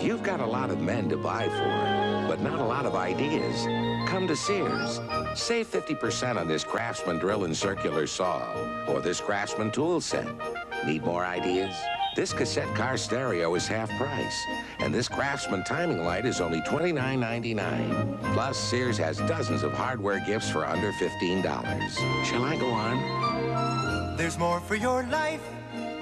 You've got a lot of men to buy for, but not a lot of ideas. Come to Sears. Save 50% on this Craftsman drill and circular saw, or this Craftsman tool set. Need more ideas? This cassette car stereo is half price, and this Craftsman timing light is only $29.99. Plus, Sears has dozens of hardware gifts for under $15. Shall I go on? There's more for your life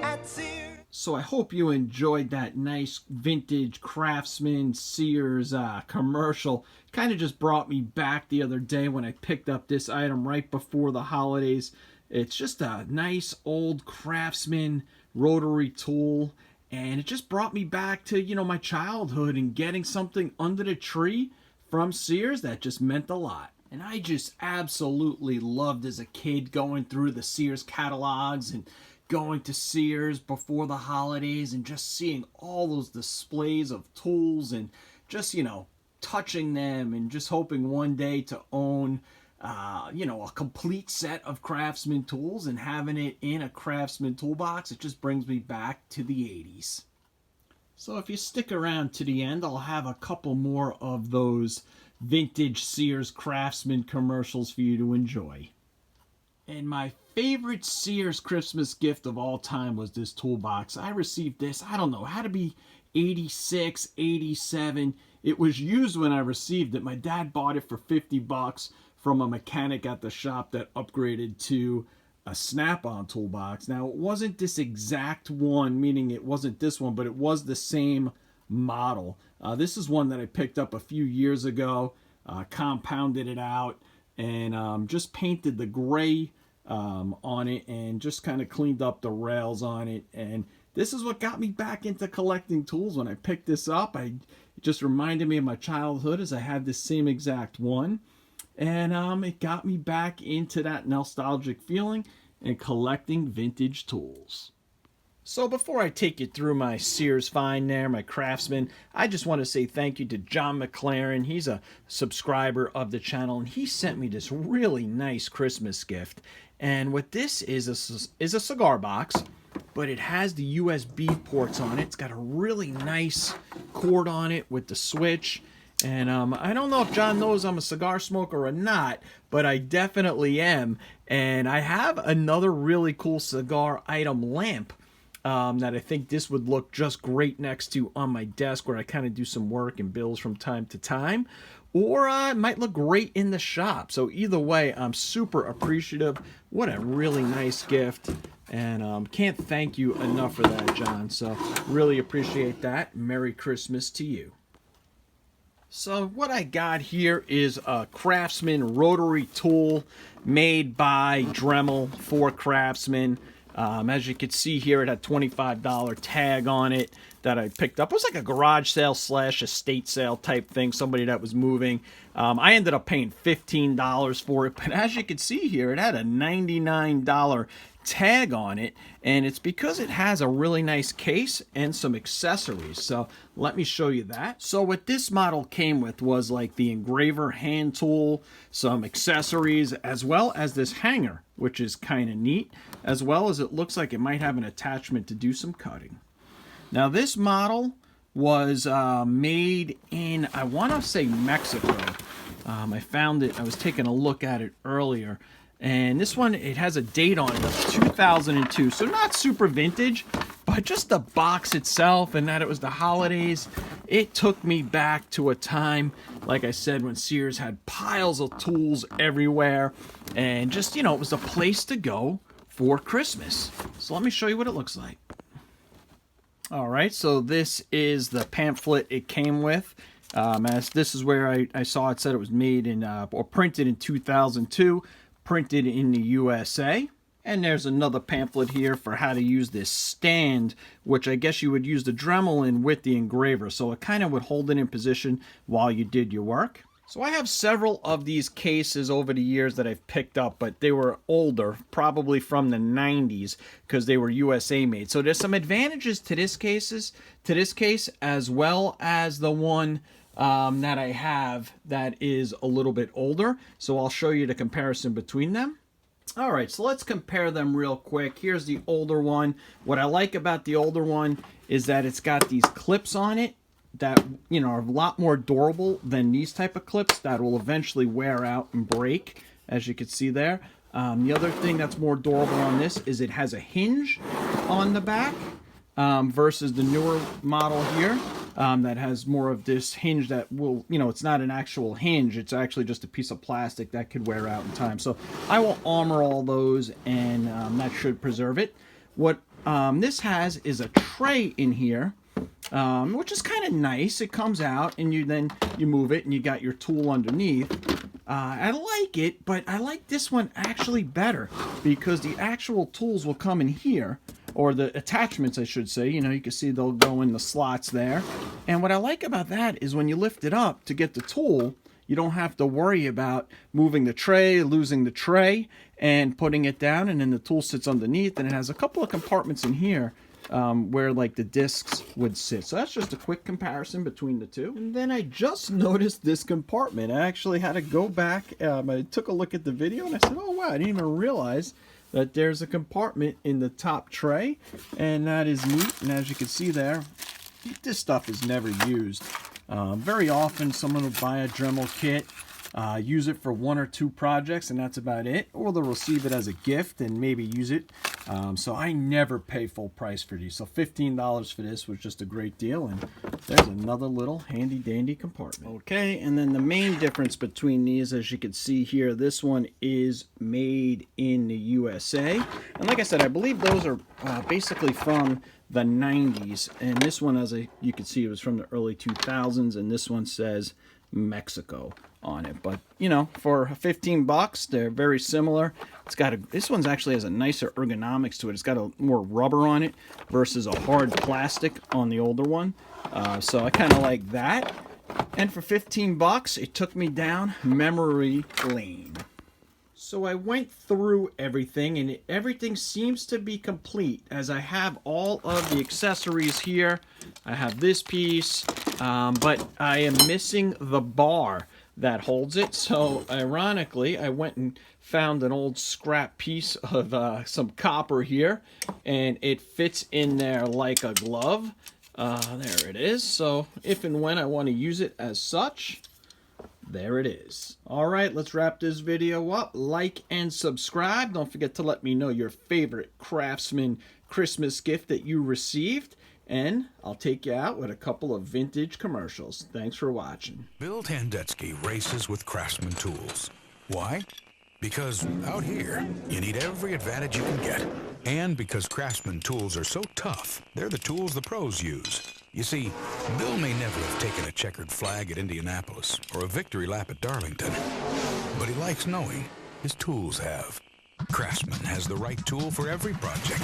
at Sears. So I hope you enjoyed that nice vintage Craftsman Sears commercial. Kind of just brought me back the other day when I picked up this item right before the holidays. It's just a nice old Craftsman rotary tool, and it just brought me back to, you know, my childhood and getting something under the tree from Sears that just meant a lot. And I just absolutely loved as a kid going through the Sears catalogs and going to Sears before the holidays and just seeing all those displays of tools and just, you know, touching them and just hoping one day to own, you know, a complete set of Craftsman tools and having it in a Craftsman toolbox. It just brings me back to the 80s. So if you stick around to the end, I'll have a couple more of those vintage Sears Craftsman commercials for you to enjoy. And my favorite Sears Christmas gift of all time was this toolbox. I received this, I don't know, had to be 86, 87. It was used when I received it. My dad bought it for 50 bucks from a mechanic at the shop that upgraded to a snap-on toolbox. Now, it wasn't this exact one, meaning it wasn't this one, but it was the same model. This is one that I picked up a few years ago, compounded it out, and just painted the gray on it and just kind of cleaned up the rails on it. And this is what got me back into collecting tools. When I picked this up, it just reminded me of my childhood, as I had this same exact one. And it got me back into that nostalgic feeling and collecting vintage tools. So before I take you through my Sears find there, my Craftsman, I just want to say thank you to John McLaren. He's a subscriber of the channel, and he sent me this really nice Christmas gift. And what this is a cigar box, but it has the USB ports on it. It's got a really nice cord on it with the switch. And I don't know if John knows I'm a cigar smoker or not, but I definitely am. And I have another really cool cigar item lamp that I think this would look just great next to on my desk, where I kind of do some work and bills from time to time. Or it might look great in the shop. So either way, I'm super appreciative. What a really nice gift. And can't thank you enough for that, John. So really appreciate that. Merry Christmas to you. So what I got here is a Craftsman rotary tool made by Dremel for Craftsman. As you can see here, it had $25 tag on it that I picked up. It was like a garage sale / estate sale type thing, somebody that was moving. I ended up paying $15 for it, but as you can see here, it had a $99 tag on it, and it's because it has a really nice case and some accessories. So let me show you that. So what this model came with was like the engraver hand tool, some accessories, as well as this hanger, which is kind of neat, as well as it looks like it might have an attachment to do some cutting. Now this model was made in, I want to say, Mexico. I found it, I was taking a look at it earlier. And this one, it has a date on it of 2002. So not super vintage, but just the box itself and that it was the holidays, it took me back to a time, like I said, when Sears had piles of tools everywhere. And just, you know, it was a place to go for Christmas. So let me show you what it looks like. All right, so this is the pamphlet it came with. As this is where I saw it said it was made in, or printed in 2002. Printed in the USA. And there's another pamphlet here for how to use this stand, which I guess you would use the Dremel in with the engraver, so it kind of would hold it in position while you did your work. So I have several of these cases over the years that I've picked up, but they were older, probably from the 90s, because they were USA made. So there's some advantages to this case, as well as the one that I have that is a little bit older. So I'll show you the comparison between them. All right, so let's compare them real quick. Here's the older one. What I like about the older one is that it's got these clips on it that, you know, are a lot more durable than these type of clips that will eventually wear out and break, as you can see there. The other thing that's more durable on this is it has a hinge on the back versus the newer model here that has more of this hinge that will, you know, it's not an actual hinge, it's actually just a piece of plastic that could wear out in time. So I will armor all those, and that should preserve it. What this has is a tray in here, which is kind of nice. It comes out and you move it and you got your tool underneath. I like it, but I like this one actually better because the actual tools will come in here, or the attachments I should say. You know, you can see they'll go in the slots there. And what I like about that is when you lift it up to get the tool, you don't have to worry about moving the tray, losing the tray, and putting it down, and then the tool sits underneath, and it has a couple of compartments in here where like the discs would sit. So that's just a quick comparison between the two. And then I just noticed this compartment. I actually had to go back. I took a look at the video and I said, oh wow, I didn't even realize that there's a compartment in the top tray, and that is neat. And as you can see there, this stuff is never used. Very often someone will buy a Dremel kit, use it for 1 or 2 projects, and that's about it, or they'll receive it as a gift and maybe use it. So I never pay full price for these. So $15 for this was just a great deal, and there's another little handy dandy compartment. Okay, and then the main difference between these, as you can see here, this one is made in the USA, and like I said, I believe those are basically from the 90s, and this one, as you can see, it was from the early 2000s, and this one says Mexico on it. But you know, for 15 bucks, they're very similar. It's got this one's actually has a nicer ergonomics to it. It's got a more rubber on it versus a hard plastic on the older one. So I kind of like that. And for 15 bucks, it took me down memory lane. So I went through everything, and everything seems to be complete, as I have all of the accessories here. I have this piece, but I am missing the bar that holds it. So ironically, I went and found an old scrap piece of some copper here, and it fits in there like a glove. There it is. So if and when I want to use it as such, there it is. All right, let's wrap this video up. Like and subscribe. Don't forget to let me know your favorite Craftsman Christmas gift that you received, and I'll take you out with a couple of vintage commercials. Thanks for watching. Bill Tandetsky races with Craftsman tools. Why? Because out here, you need every advantage you can get. And because Craftsman tools are so tough, they're the tools the pros use. You see, Bill may never have taken a checkered flag at Indianapolis or a victory lap at Darlington, but he likes knowing his tools have. Craftsman has the right tool for every project.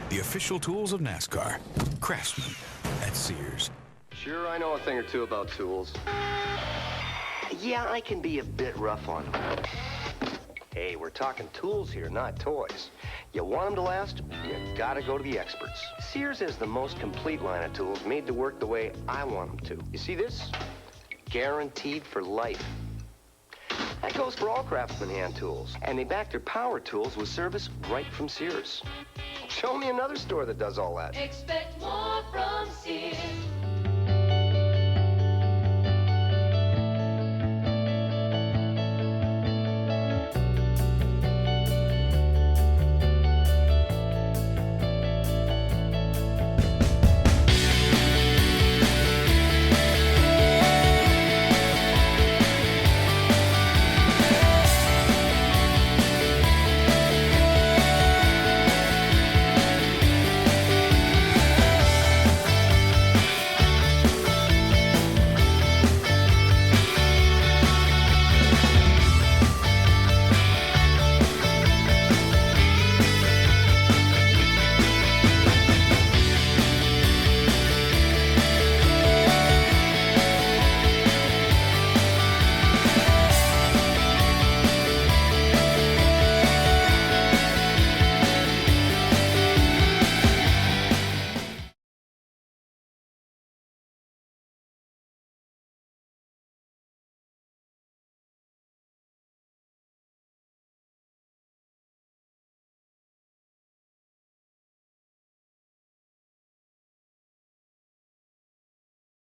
The official tools of NASCAR. Craftsman at Sears. Sure, I know a thing or two about tools. Yeah, I can be a bit rough on them. Hey, we're talking tools here, not toys. You want them to last, you gotta go to the experts. Sears has the most complete line of tools made to work the way I want them to. You see this? Guaranteed for life. That goes for all Craftsman hand tools. And they back their power tools with service right from Sears. Show me another store that does all that. Expect more from Sears.